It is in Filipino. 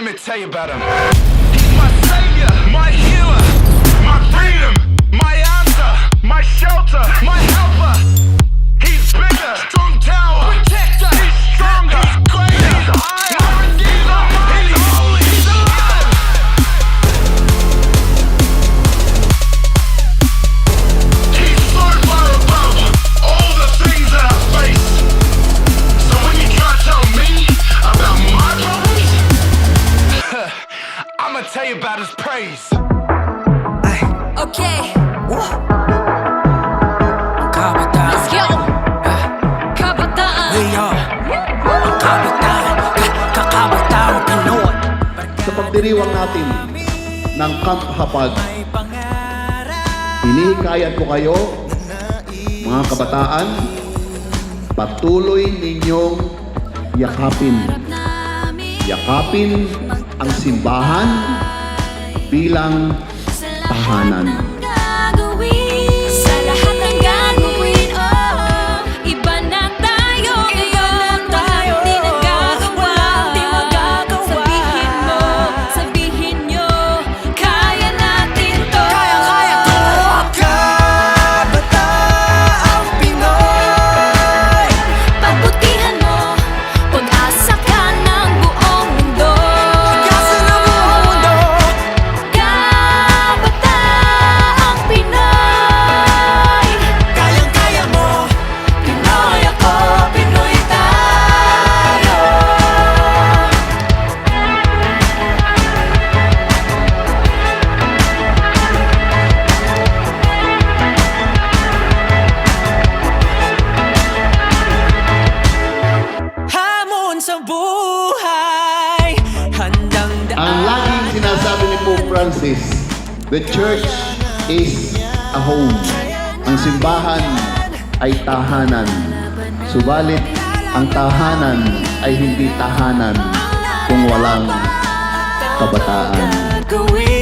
Let me tell you about him. He's my savior, my healer, my freedom, my answer, my shelter, my helper. He's bigger, strong tower, protector. He's stronger, he's greater, he's higher, my redeemer, he's holy, he's alive. He's so far above all the things that I face. So when you try to tell me about my problems, I'ma tell you about his praise. Okay, Kabataan, let's go. Kabataan. we are ang kabataan, kakabataan Pinoy. Sa pagdiriwang natin ng Camp Hapag, hinihikayat ko kayo, mga kabataan, patuloy ninyong yakapin ang simbahan bilang tahanan. Sa lahat ng gagawin, oh, iba na tayo ngayon. Lahat di nagagawa, di magagawa. Sabihin nyo, kaya natin to. Kaya to, kabataang Pinoy. Pagbutihan mo, pag-asa ka ng buong mundo. Pag-asa ng buong mundo. Kabataang Pinoy. Kayang-kaya mo, Pinoy ako, Pinoy tayo. hamon sa buhay, handang Ang laging sinasabi ni Pope Francis, the church is a home. Ang simbahan ay tahanan. Subalit, ang tahanan ay hindi tahanan kung walang kabataan. gawin.